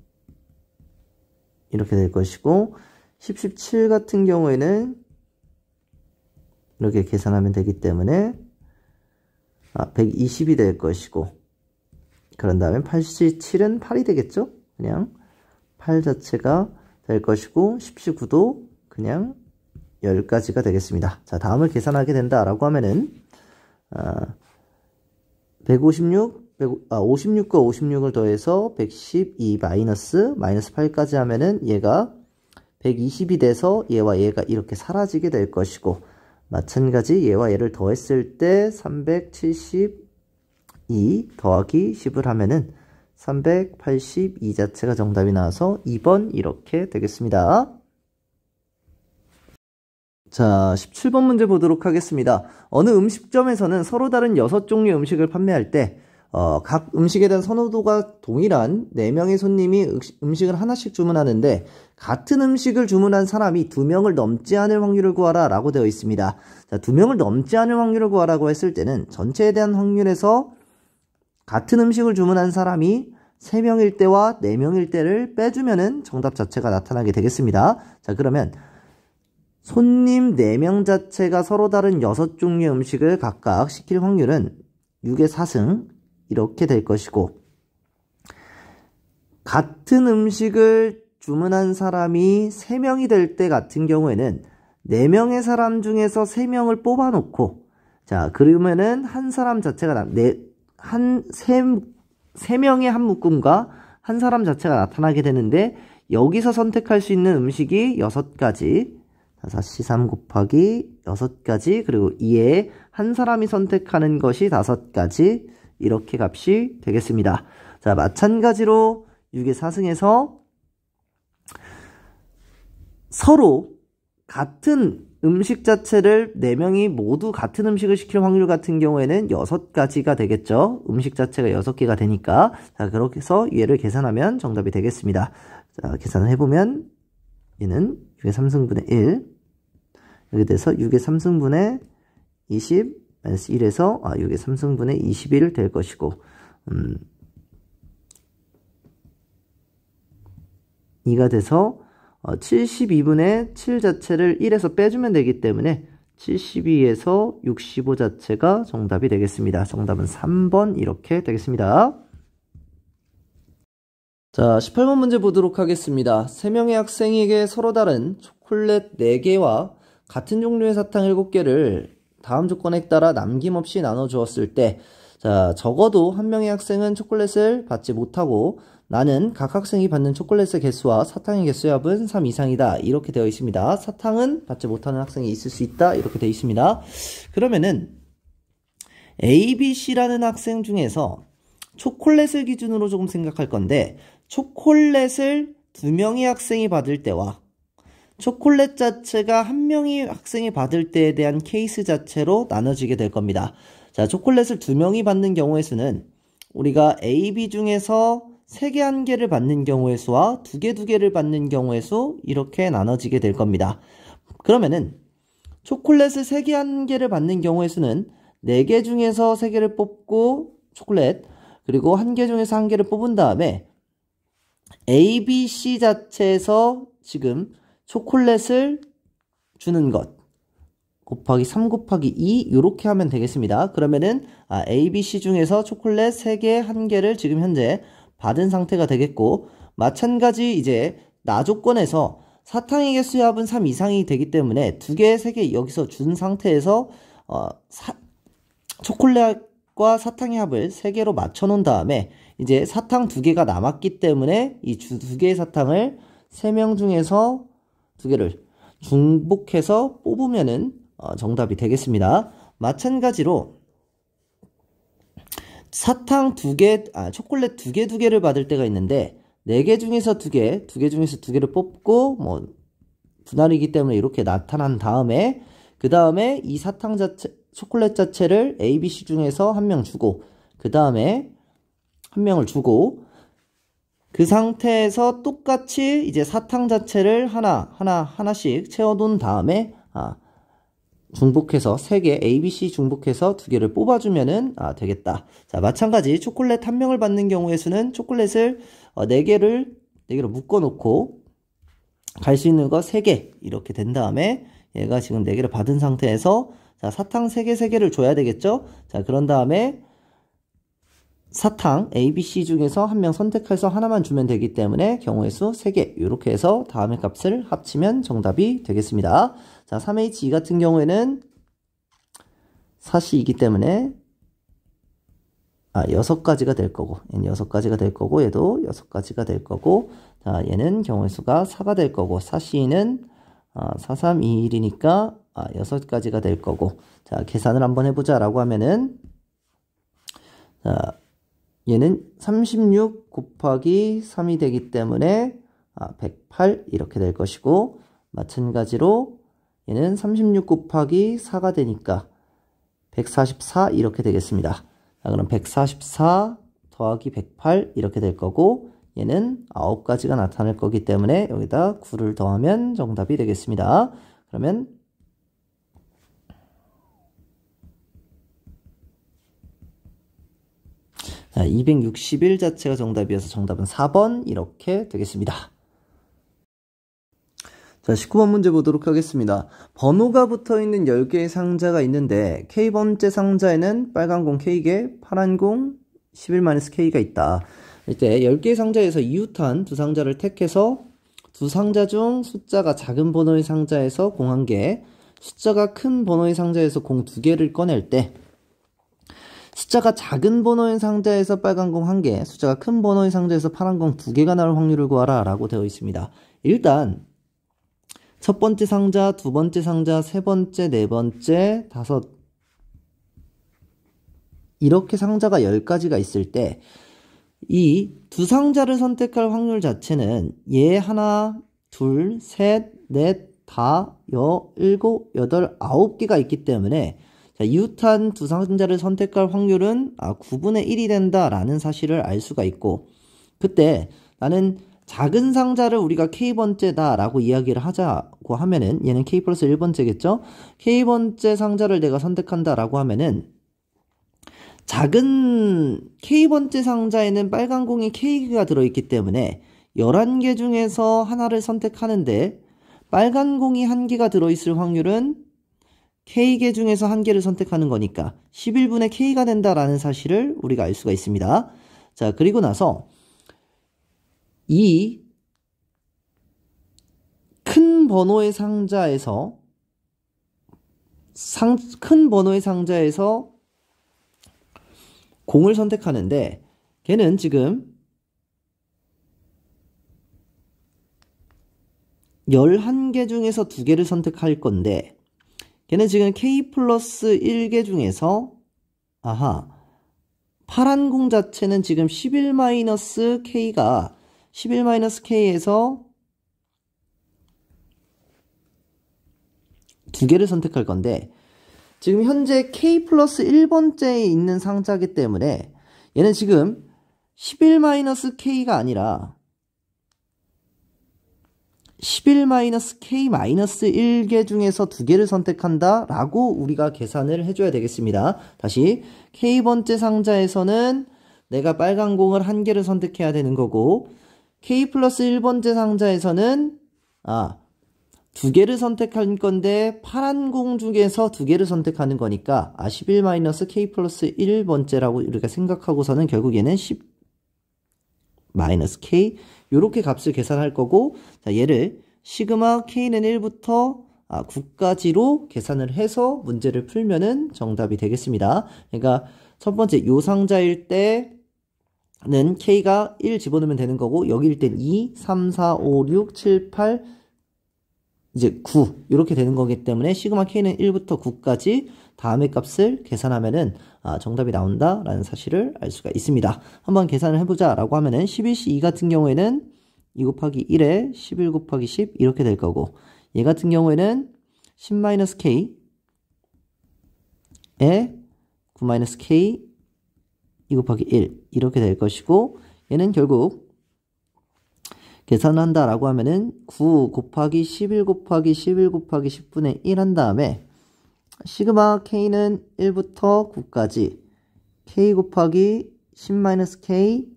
이렇게 될 것이고, 17 같은 경우에는 이렇게 계산하면 되기 때문에 120이 될 것이고, 그런 다음에 87은 8이 되겠죠? 그냥 8 자체가 될 것이고, 19도 그냥 10가지가 되겠습니다. 자, 다음을 계산하게 된다라고 하면은 56과 56을 더해서 112 마이너스 8까지 하면은 얘가 120이 돼서 얘와 얘가 이렇게 사라지게 될 것이고, 마찬가지 얘와 얘를 더했을 때 372 더하기 10을 하면은 382 자체가 정답이 나와서 2번 이렇게 되겠습니다. 자, 17번 문제 보도록 하겠습니다. 어느 음식점에서는 서로 다른 6종류의 음식을 판매할 때 각 음식에 대한 선호도가 동일한 4명의 손님이 음식을 하나씩 주문하는데 같은 음식을 주문한 사람이 2명을 넘지 않을 확률을 구하라 라고 되어 있습니다. 자, 2명을 넘지 않을 확률을 구하라고 했을 때는 전체에 대한 확률에서 같은 음식을 주문한 사람이 3명일 때와 4명일 때를 빼주면은 정답 자체가 나타나게 되겠습니다. 자, 그러면 손님 4명 자체가 서로 다른 6종류의 음식을 각각 시킬 확률은 6의 4승 이렇게 될 것이고, 같은 음식을 주문한 사람이 3명이 될 때 같은 경우에는 4명의 사람 중에서 3명을 뽑아놓고, 자, 그러면은 한 사람 자체가 3명의 한 묶음과 한 사람 자체가 나타나게 되는데, 여기서 선택할 수 있는 음식이 6가지, 4C3 곱하기 6가지, 그리고 이에 한 사람이 선택하는 것이 5가지, 이렇게 값이 되겠습니다. 자, 마찬가지로 6의 4승에서 서로 같은 음식 자체를 4명이 모두 같은 음식을 시킬 확률 같은 경우에는 6가지가 되겠죠. 음식 자체가 6개가 되니까. 자, 그렇게 해서 얘를 계산하면 정답이 되겠습니다. 자, 계산을 해보면 얘는 6의 3승분의 1 이렇게 돼서 6의 3승분의 20 마이너스 1에서 6의 3승분의 21 될 것이고, 2가 돼서 72분의 7 자체를 1에서 빼주면 되기 때문에 72에서 65 자체가 정답이 되겠습니다. 정답은 3번 이렇게 되겠습니다. 자, 18번 문제 보도록 하겠습니다. 3명의 학생에게 서로 다른 초콜릿 4개와 같은 종류의 사탕 7개를 다음 조건에 따라 남김없이 나눠주었을 때, 자, 적어도 한 명의 학생은 초콜릿을 받지 못하고 나는 각 학생이 받는 초콜릿의 개수와 사탕의 개수의 합은 3 이상이다. 이렇게 되어 있습니다. 사탕은 받지 못하는 학생이 있을 수 있다. 이렇게 되어 있습니다. 그러면은 A, B, C라는 학생 중에서 초콜릿을 기준으로 조금 생각할 건데, 초콜릿을 2명의 학생이 받을 때와 초콜릿 자체가 한 명의 학생이 받을 때에 대한 케이스 자체로 나눠지게 될 겁니다. 자, 초콜릿을 2명이 받는 경우에서는 우리가 A, B 중에서 3개 1개를 받는 경우의 수와 2개 2개를 받는 경우의 수 이렇게 나눠지게 될 겁니다. 그러면은 초콜릿을 3개 1개를 받는 경우의 수는 4개 중에서 3개를 뽑고 초콜릿 그리고 1개 중에서 1개를 뽑은 다음에 A, B, C 자체에서 지금 초콜릿을 주는 것 곱하기 3 곱하기 2 이렇게 하면 되겠습니다. 그러면은 A, B, C 중에서 초콜릿 3개 1개를 지금 현재 받은 상태가 되겠고 마찬가지 이제 나 조건에서 사탕의 개수의 합은 3 이상이 되기 때문에 2개, 3개 여기서 준 상태에서 초콜릿과 사탕의 합을 3개로 맞춰 놓은 다음에 이제 사탕 2개가 남았기 때문에 이 2개의 사탕을 3명 중에서 2개를 중복해서 뽑으면은 정답이 되겠습니다. 마찬가지로 사탕 2개, 초콜릿 2개 2개를 받을 때가 있는데 4개 중에서 2개, 2개 중에서 2개를 뽑고 뭐 분할이기 때문에 이렇게 나타난 다음에 그 다음에 이 사탕 자체, 초콜릿 자체를 A, B, C 중에서 1명 주고 그 다음에 1명을 주고 그 상태에서 똑같이 이제 사탕 자체를 하나씩 채워놓은 다음에 중복해서 3개 A, B, C 중복해서 2개를 뽑아주면은 되겠다. 자, 마찬가지 초콜릿 1명을 받는 경우의 수는 초콜릿을 4개를 묶어놓고 갈 수 있는 거 3개 이렇게 된 다음에 얘가 지금 4개를 받은 상태에서 자, 사탕 3개를 줘야 되겠죠? 자, 그런 다음에 사탕 A, B, C 중에서 1명 선택해서 하나만 주면 되기 때문에 경우의 수 3개 이렇게 해서 다음의 값을 합치면 정답이 되겠습니다. 자, 3H2 같은 경우에는 사시이기 때문에 6가지가 될 거고 얘는 6가지가 될 거고 얘도 6가지가 될 거고 자, 얘는 경우의 수가 4가 될 거고 사시는 4, 3, 2, 1이니까 6가지가 될 거고 자, 계산을 한번 해보자 라고 하면은 자, 얘는 36 곱하기 3이 되기 때문에 108 이렇게 될 것이고 마찬가지로 얘는 36 곱하기 4가 되니까 144 이렇게 되겠습니다. 자, 그럼 144 더하기 108 이렇게 될 거고 얘는 9가지가 나타날 거기 때문에 여기다 9를 더하면 정답이 되겠습니다. 그러면 261 자체가 정답이어서 정답은 4번 이렇게 되겠습니다. 자, 19번 문제 보도록 하겠습니다. 번호가 붙어있는 10개의 상자가 있는데 K번째 상자에는 빨간 공 K개, 파란 공 11-K가 있다. 이때 10개의 상자에서 이웃한 두 상자를 택해서 두 상자 중 숫자가 작은 번호의 상자에서 공 1개, 숫자가 큰 번호의 상자에서 공 2개를 꺼낼 때 숫자가 작은 번호의 상자에서 빨간 공 1개, 숫자가 큰 번호의 상자에서 파란 공 2개가 나올 확률을 구하라 라고 되어 있습니다. 일단 첫 번째 상자, 두 번째 상자, 세 번째, 네 번째, 다섯 이렇게 상자가 10가지가 있을 때 이 두 상자를 선택할 확률 자체는 얘 하나, 둘, 셋, 넷, 다, 일곱, 여덟, 9개가 있기 때문에 자, 이웃한 두 상자를 선택할 확률은 9분의 1이 된다라는 사실을 알 수가 있고 그때 나는 작은 상자를 우리가 K번째다 라고 이야기를 하자고 하면은 얘는 K 플러스 1번째겠죠? K번째 상자를 내가 선택한다 라고 하면은 작은 K번째 상자에는 빨간 공이 K가 들어있기 때문에 11개 중에서 하나를 선택하는데 빨간 공이 1개가 들어있을 확률은 K개 중에서 1개를 선택하는 거니까 11분의 K가 된다라는 사실을 우리가 알 수가 있습니다. 자, 그리고 나서 이 큰 번호의 상자에서 큰 번호의 상자에서 공을 선택하는데 걔는 지금 11개 중에서 2개를 선택할 건데 걔는 지금 K 플러스 1개 중에서 파란 공 자체는 지금 11-K가 11-K에서 2개를 선택할 건데 지금 현재 K 플러스 1번째에 있는 상자이기 때문에 얘는 지금 11-k가 아니라 11-k-1개 중에서 2개를 선택한다 라고 우리가 계산을 해줘야 되겠습니다. 다시 k번째 상자에서는 내가 빨간 공을 1개를 선택해야 되는 거고 k 플러스 1번째 상자에서는 2개를 선택할 건데 파란 공 중에서 2개를 선택하는 거니까 11-k 플러스 1번째라고 우리가 생각하고서는 결국 얘는 10-k 요렇게 값을 계산할 거고, 자, 얘를 시그마 k는 1부터 9까지로 계산을 해서 문제를 풀면은 정답이 되겠습니다. 그러니까 첫 번째 요 상자일 때는 k가 1 집어넣으면 되는 거고, 여기일 땐 2, 3, 4, 5, 6, 7, 8 이제 9 이렇게 되는 거기 때문에 시그마 k는 1부터 9까지 다음의 값을 계산하면은 정답이 나온다 라는 사실을 알 수가 있습니다. 한번 계산을 해보자 라고 하면은 11C2 같은 경우에는 2 곱하기 1에 11 곱하기 10 이렇게 될 거고, 얘 같은 경우에는 10-k에 9-k 2 곱하기 1 이렇게 될 것이고, 얘는 결국 계산한다 라고 하면은 9 곱하기 11 곱하기 11 곱하기 10분의 1 한 다음에 시그마 k는 1부터 9까지 k 곱하기 10-k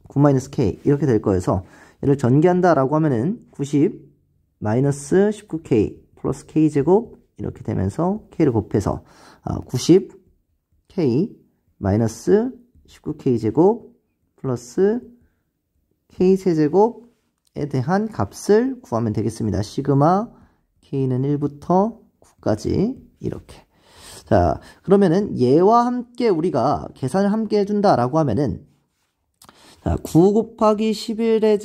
9-k 이렇게 될 거여서 얘를 전개한다 라고 하면은 90 마이너스 19k 플러스 k제곱 이렇게 되면서 k를 곱해서 90k 마이너스 19k제곱 플러스 k세제곱에 대한 값을 구하면 되겠습니다. 시그마 k는 1부터 9까지 이렇게. 자, 그러면은 얘와 함께 우리가 계산을 함께 해준다 라고 하면은, 자, 9 곱하기 11의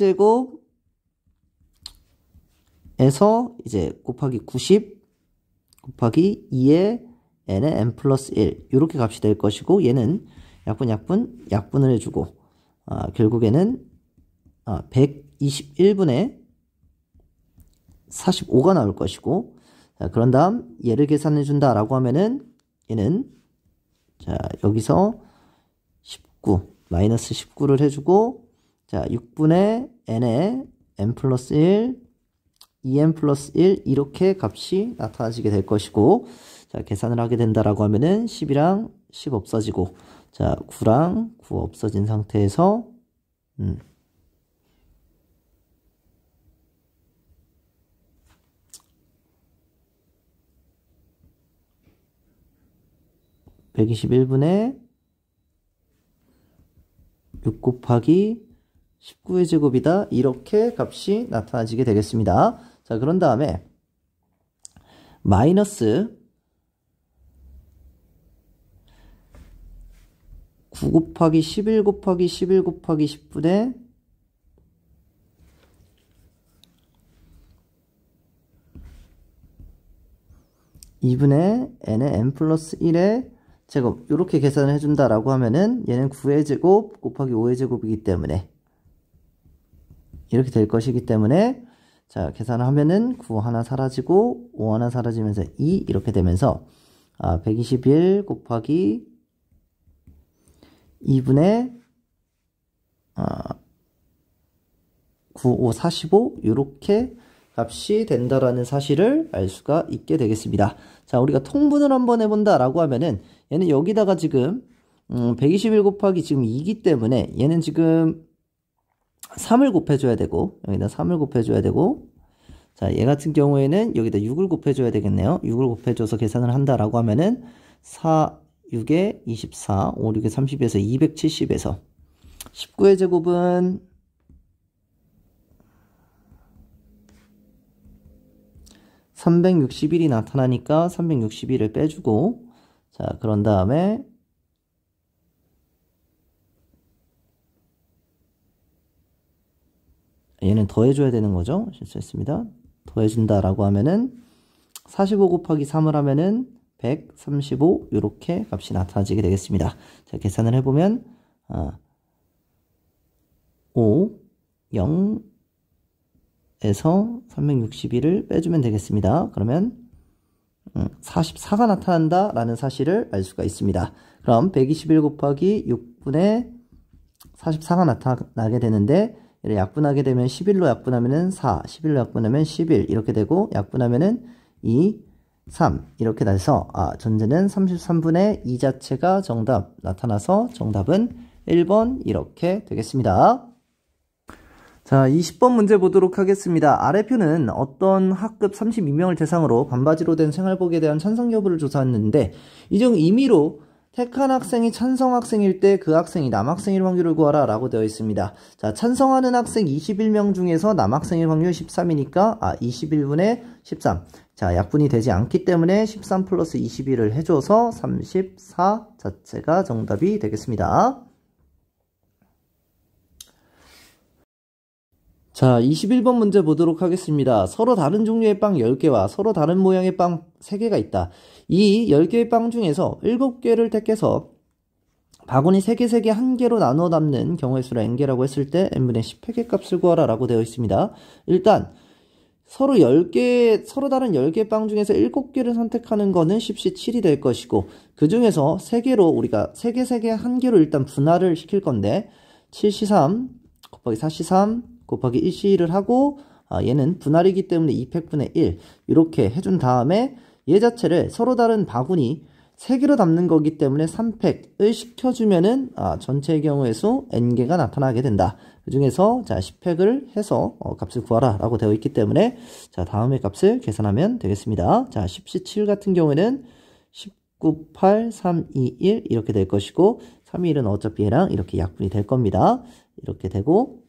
제곱에서 이제 곱하기 90 곱하기 2의 n의 n 플러스 1 이렇게 값이 될 것이고, 얘는 약분을 해주고 결국에는 121분의 45가 나올 것이고, 자, 그런 다음 얘를 계산해 준다 라고 하면은 얘는 자 여기서 19 마이너스 19를 해주고, 자 6분의 n의 n 플러스 1 2n 플러스 1 이렇게 값이 나타나지게 될 것이고, 자 계산을 하게 된다라고 하면은 10이랑 10 없어지고, 자 9랑 9 없어진 상태에서 121분의 6 곱하기 19의 제곱이다 이렇게 값이 나타나지게 되겠습니다. 자, 그런 다음에 마이너스 9 곱하기 11 곱하기 11 곱하기 10분의 2분의 n의 n 플러스 1의 제곱 이렇게 계산을 해준다라고 하면은 얘는 9의 제곱 곱하기 5의 제곱이기 때문에 이렇게 될 것이기 때문에, 자 계산을 하면은 9 하나 사라지고 5 하나 사라지면서 2 이렇게 되면서 121 곱하기 2분의 9, 5, 45 이렇게 값이 된다라는 사실을 알 수가 있게 되겠습니다. 자, 우리가 통분을 한번 해본다 라고 하면은 얘는 여기다가 지금 121 곱하기 지금 2기 때문에 얘는 지금 3을 곱해줘야 되고, 여기다 3을 곱해줘야 되고, 자, 얘 같은 경우에는 여기다 6을 곱해줘야 되겠네요. 6을 곱해줘서 계산을 한다라고 하면은 4, 6에 24, 5, 6에 30에서 270에서 19의 제곱은 361이 나타나니까 361을 빼주고, 자, 그런 다음에 얘는 더해줘야 되는 거죠. 실수했습니다. 더해준다라고 하면은 45 곱하기 3을 하면은 135 이렇게 값이 나타나지게 되겠습니다. 자, 계산을 해보면 5, 0에서 361을 빼주면 되겠습니다. 그러면 44가 나타난다 라는 사실을 알 수가 있습니다. 그럼 121 곱하기 6분의 44가 나타나게 되는데 얘를 약분하게 되면 11로 약분하면은 4, 11로 약분하면 11 이렇게 되고 약분하면은 2, 3 이렇게 돼서 전제는 33분의 2 자체가 정답 나타나서 정답은 1번 이렇게 되겠습니다. 자, 20번 문제 보도록 하겠습니다. 아래 표는 어떤 학급 32명을 대상으로 반바지로 된 생활복에 대한 찬성 여부를 조사했는데 이 중 임의로 택한 학생이 찬성 학생일 때 그 학생이 남학생일 확률을 구하라 라고 되어 있습니다. 자, 찬성하는 학생 21명 중에서 남학생일 확률 13이니까 21분의 13. 자, 약분이 되지 않기 때문에 13 플러스 21을 해줘서 34 자체가 정답이 되겠습니다. 자, 21번 문제 보도록 하겠습니다. 서로 다른 종류의 빵 10개와 서로 다른 모양의 빵 3개가 있다. 이 10개의 빵 중에서 7개를 택해서 바구니 3개 3개 1개로 나누어 담는 경우의 수를 n개라고 했을 때 n분의 10획의 값을 구하라 라고 되어 있습니다. 일단 서로 다른 10개 빵 중에서 7개를 선택하는 거는 10C7이 될 것이고 그 중에서 3개로 우리가 3개 3개 1개로 일단 분할을 시킬 건데 7C3 곱하기 4C3 곱하기 1C를 하고 얘는 분할이기 때문에 2팩분의 1 이렇게 해준 다음에 얘 자체를 서로 다른 바구니 3개로 담는 거기 때문에 3팩을 시켜주면은 전체의 경우의 수 n개가 나타나게 된다. 그 중에서 자 10팩을 해서 값을 구하라 라고 되어 있기 때문에 자 다음의 값을 계산하면 되겠습니다. 자 10C7 같은 경우에는 19, 8, 3, 2, 1 이렇게 될 것이고 3, 2, 1은 어차피 얘랑 이렇게 약분이 될 겁니다. 이렇게 되고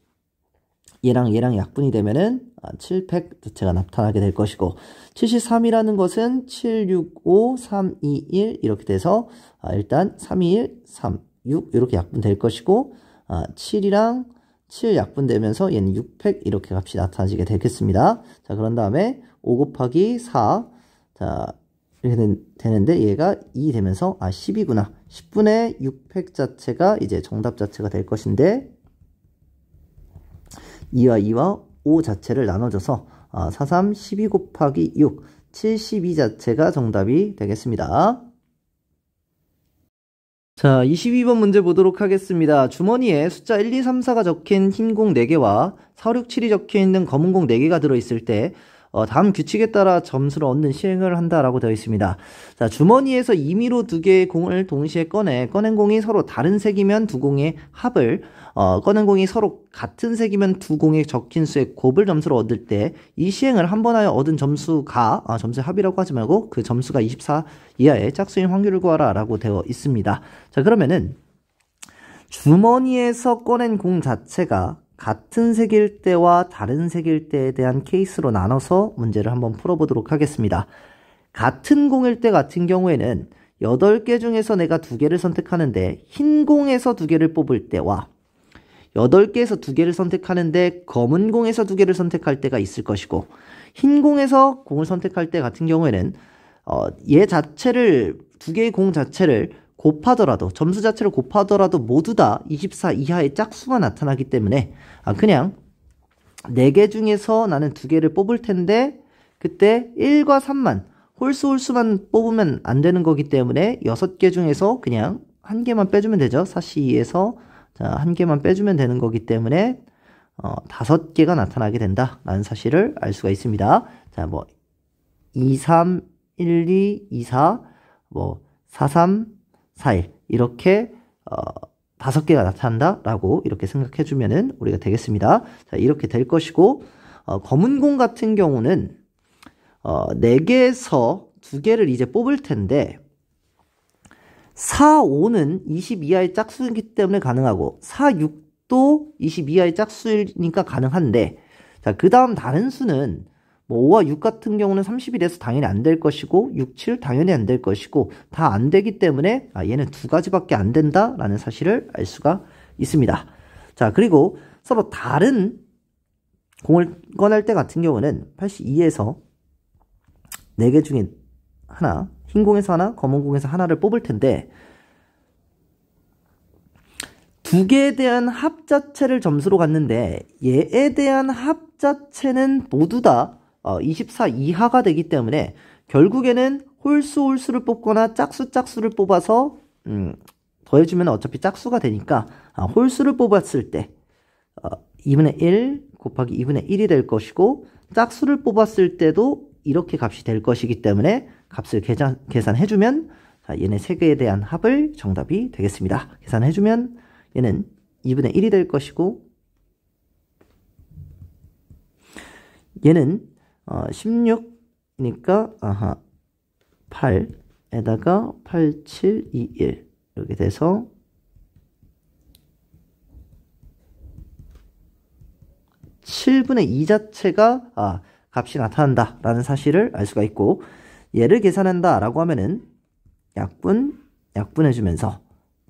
얘랑 약분이 되면은 7팩 자체가 나타나게 될 것이고 73이라는 것은 7, 6, 5, 3, 2, 1 이렇게 돼서 일단 3, 2, 1, 3, 6 이렇게 약분될 것이고 7이랑 7 약분되면서 얘는 6팩 이렇게 값이 나타나게 되겠습니다. 자 그런 다음에 5 곱하기 4 자 이렇게 되는데 얘가 2 되면서 10이구나 10분의 6팩 자체가 이제 정답 자체가 될 것인데 2와 5 자체를 나눠줘서 4, 3, 12 곱하기 6, 72 자체가 정답이 되겠습니다. 자, 22번 문제 보도록 하겠습니다. 주머니에 숫자 1, 2, 3, 4가 적힌 흰 공 4개와 4, 6, 7이 적혀있는 검은 공 4개가 들어있을 때 다음 규칙에 따라 점수를 얻는 시행을 한다라고 되어 있습니다. 자, 주머니에서 임의로 2개의 공을 동시에 꺼낸 공이 서로 다른 색이면 두 공의 합을 꺼낸 공이 서로 같은 색이면 두 공의 적힌 수의 곱을 점수로 얻을 때 이 시행을 한 번 하여 얻은 점수가 점수의 합이라고 하지 말고 그 점수가 24 이하의 짝수인 확률을 구하라 라고 되어 있습니다. 자 그러면은 주머니에서 꺼낸 공 자체가 같은 색일 때와 다른 색일 때에 대한 케이스로 나눠서 문제를 한번 풀어보도록 하겠습니다. 같은 공일 때 같은 경우에는 8개 중에서 내가 2개를 선택하는데 흰 공에서 2개를 뽑을 때와 8개에서 2개를 선택하는데 검은 공에서 2개를 선택할 때가 있을 것이고 흰 공에서 공을 선택할 때 같은 경우에는 얘 자체를 2개의 공 자체를 곱하더라도 점수 자체를 곱하더라도 모두 다 24 이하의 짝수가 나타나기 때문에 그냥 4개 중에서 나는 2개를 뽑을 텐데 그때 1과 3만 홀수만 뽑으면 안 되는 거기 때문에 6개 중에서 그냥 1개만 빼주면 되죠. 4C2에서 자, 1개만 빼주면 되는 거기 때문에 5개가 나타나게 된다 라는 사실을 알 수가 있습니다. 자, 2, 3, 1, 2, 2, 4 4, 3, 4, 1 이렇게 5개가 나타난다 라고 이렇게 생각해 주면은 우리가 되겠습니다. 자, 이렇게 될 것이고 검은 공 같은 경우는 4개에서 2개를 이제 뽑을 텐데 4, 5는 20 이하의 짝수이기 때문에 가능하고 4, 6도 20 이하의 짝수이니까 가능한데 자, 그 다음 다른 수는 5와 6 같은 경우는 30이라서 당연히 안 될 것이고 6, 7 당연히 안 될 것이고 다 안 되기 때문에 얘는 2가지밖에 안 된다라는 사실을 알 수가 있습니다. 자 그리고 서로 다른 공을 꺼낼 때 같은 경우는 82에서 4개 중에 하나 흰 공에서 하나 검은 공에서 하나를 뽑을 텐데 2개에 대한 합 자체를 점수로 갔는데 얘에 대한 합 자체는 모두 다 24 이하가 되기 때문에 결국에는 홀수를 뽑거나 짝수를 뽑아서 더해주면 어차피 짝수가 되니까 홀수를 뽑았을 때 2분의 1 곱하기 2분의 1이 될 것이고 짝수를 뽑았을 때도 이렇게 값이 될 것이기 때문에 값을 계산해주면 얘네 세 개에 대한 합을 정답이 되겠습니다. 계산해주면 얘는 2분의 1이 될 것이고 얘는 16이니까 8에다가 8, 7, 2, 1 이렇게 돼서 7분의 2 자체가 값이 나타난다 라는 사실을 알 수가 있고 얘를 계산한다 라고 하면은 약분해주면서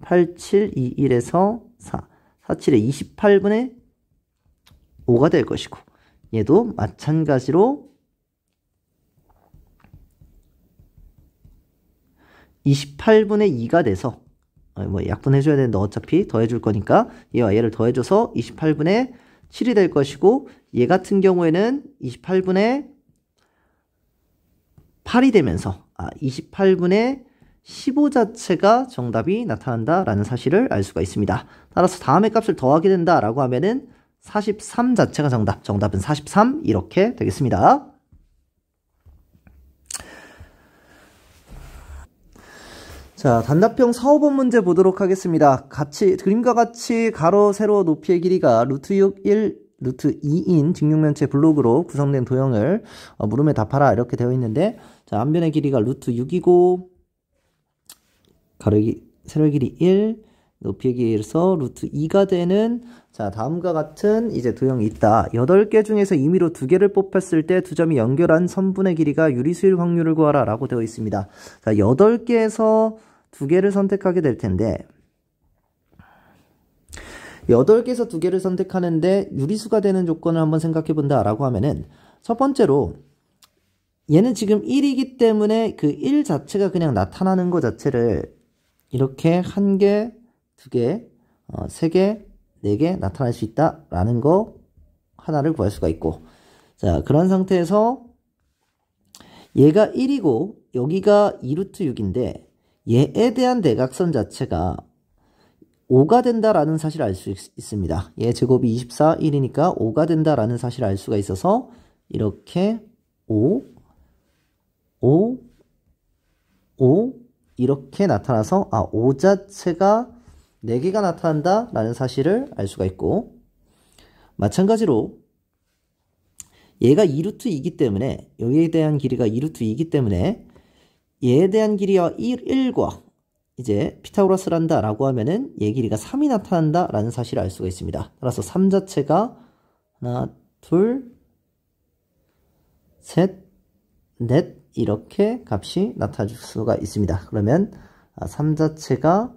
8, 7, 2, 1에서 4, 4, 7에 28분의 5가 될 것이고 얘도 마찬가지로 28분의 2가 돼서 약분해줘야 되는데 어차피 더해줄 거니까 얘와 얘를 더해줘서 28분의 7이 될 것이고 얘 같은 경우에는 28분의 8이 되면서 28분의 15 자체가 정답이 나타난다 라는 사실을 알 수가 있습니다. 따라서 다음의 값을 더하게 된다 라고 하면은 43 자체가 정답은 43 이렇게 되겠습니다. 자, 단답형 4, 5번 문제 보도록 하겠습니다. 그림과 같이 가로, 세로, 높이의 길이가 루트 6, 1, 루트 2인 직육면체 블록으로 구성된 도형을 물음에 답하라 이렇게 되어 있는데 자, 앞면의 길이가 루트 6이고 세로의 길이 1, 높이의 길이에서 루트 2가 되는 자, 다음과 같은 이제 도형이 있다. 8개 중에서 임의로 2개를 뽑혔을 때 두 점이 연결한 선분의 길이가 유리수일 확률을 구하라 라고 되어 있습니다. 자, 8개에서 2개를 선택하게 될 텐데 8개에서 2개를 선택하는데 유리수가 되는 조건을 한번 생각해 본다 라고 하면은 첫 번째로 얘는 지금 1이기 때문에 그 1 자체가 그냥 나타나는 것 자체를 이렇게 1개, 2개, 3개, 4개 나타날 수 있다 라는 거 하나를 구할 수가 있고 자, 그런 상태에서 얘가 1이고 여기가 2루트 6인데 얘에 대한 대각선 자체가 5가 된다라는 사실을 알 수 있습니다. 얘 제곱이 24, 1이니까 5가 된다라는 사실을 알 수가 있어서 이렇게 5, 5, 5 이렇게 나타나서 5 자체가 4개가 나타난다 라는 사실을 알 수가 있고 마찬가지로 얘가 2루트 2이기 때문에 여기에 대한 길이가 2루트 2이기 때문에 얘에 대한 길이와 1과 이제 피타고라스를 한다 라고 하면은 얘 길이가 3이 나타난다 라는 사실을 알 수가 있습니다. 따라서 3 자체가 하나, 둘, 셋, 넷 이렇게 값이 나타날 수가 있습니다. 그러면 3 자체가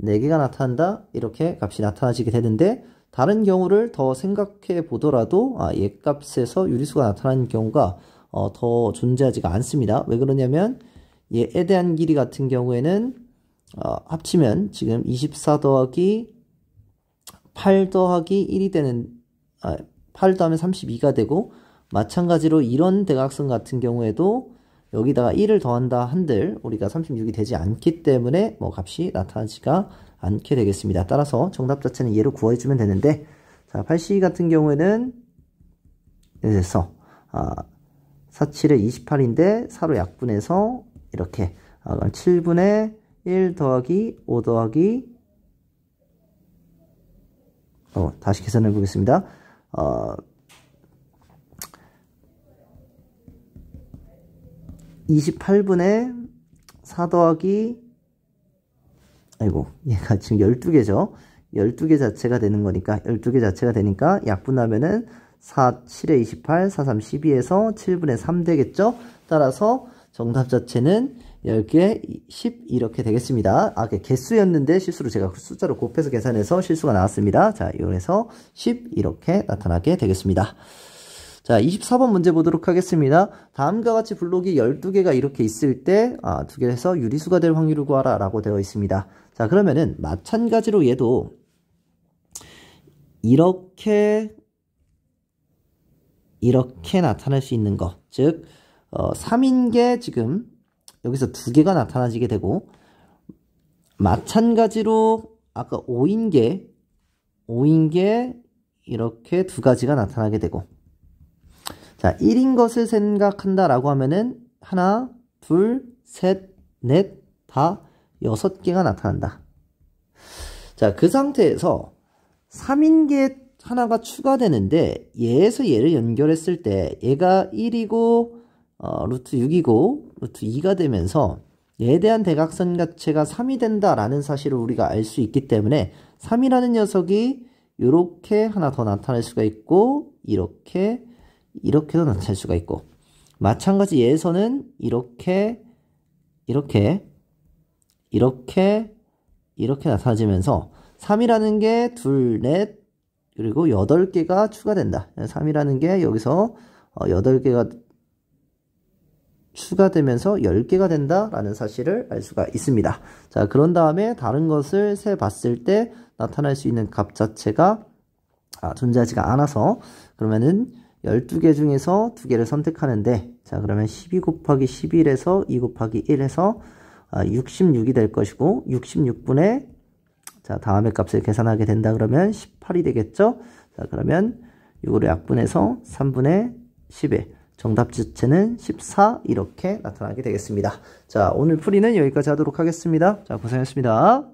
4개가 나타난다 이렇게 값이 나타나지게 되는데 다른 경우를 더 생각해 보더라도 얘 값에서 유리수가 나타나는 경우가 더 존재하지가 않습니다. 왜 그러냐면 얘에 대한 길이 같은 경우에는 합치면 지금 24 더하기 8 더하기 1이 되는 8 더하면 32가 되고 마찬가지로 이런 대각선 같은 경우에도 여기다가 1을 더한다 한들 우리가 36이 되지 않기 때문에 값이 나타나지가 않게 되겠습니다. 따라서 정답 자체는 얘로 구해주면 되는데 자, 82 같은 경우에는 그래서 4, 7에 28인데 4로 약분해서 이렇게 7분의 1 더하기 5 더하기 다시 계산해 보겠습니다. 28분의 4 더하기 얘가 지금 12개죠. 12개 자체가 되는 거니까 12개 자체가 되니까 약분하면은 4, 7에 28, 4, 3, 12에서 7분의 3 되겠죠. 따라서 정답 자체는 10개, 10 이렇게 되겠습니다. 개수였는데 실수로 제가 숫자로 곱해서 계산해서 실수가 나왔습니다. 자, 이용해서 10 이렇게 나타나게 되겠습니다. 자, 24번 문제 보도록 하겠습니다. 다음과 같이 블록이 12개가 이렇게 있을 때 2개에서 유리수가 될 확률을 구하라 라고 되어 있습니다. 자, 그러면은 마찬가지로 얘도 이렇게 나타날 수 있는 것, 즉 3인 게 지금 여기서 2개가 나타나지게 되고 마찬가지로 아까 5인 게 이렇게 두 가지가 나타나게 되고, 자, 1인 것을 생각한다 라고 하면은 하나, 둘, 셋, 넷, 다 6개가 나타난다. 자, 그 상태에서 3인 게 하나가 추가되는데 얘에서 얘를 연결했을 때 얘가 1이고 루트 6이고 루트 2가 되면서 얘에 대한 대각선 가체가 3이 된다라는 사실을 우리가 알 수 있기 때문에 3이라는 녀석이 이렇게 하나 더 나타날 수가 있고 이렇게도 나타날 수가 있고, 마찬가지 얘에서는 이렇게 나타나지면서 3이라는 게 둘, 넷, 그리고 8개가 추가된다. 3이라는 게 여기서 8개가 추가되면서 10개가 된다라는 사실을 알 수가 있습니다. 자, 그런 다음에 다른 것을 세 봤을 때 나타날 수 있는 값 자체가 존재하지가 않아서, 그러면은 12개 중에서 2개를 선택하는데, 자, 그러면 12 곱하기 11에서 2 곱하기 1에서 66이 될 것이고, 66분의 자, 다음의 값을 계산하게 된다 그러면 18이 되겠죠? 자, 그러면 이거를 약분해서 3분의 10에 정답 자체는 14 이렇게 나타나게 되겠습니다. 자, 오늘 풀이는 여기까지 하도록 하겠습니다. 자, 고생하셨습니다.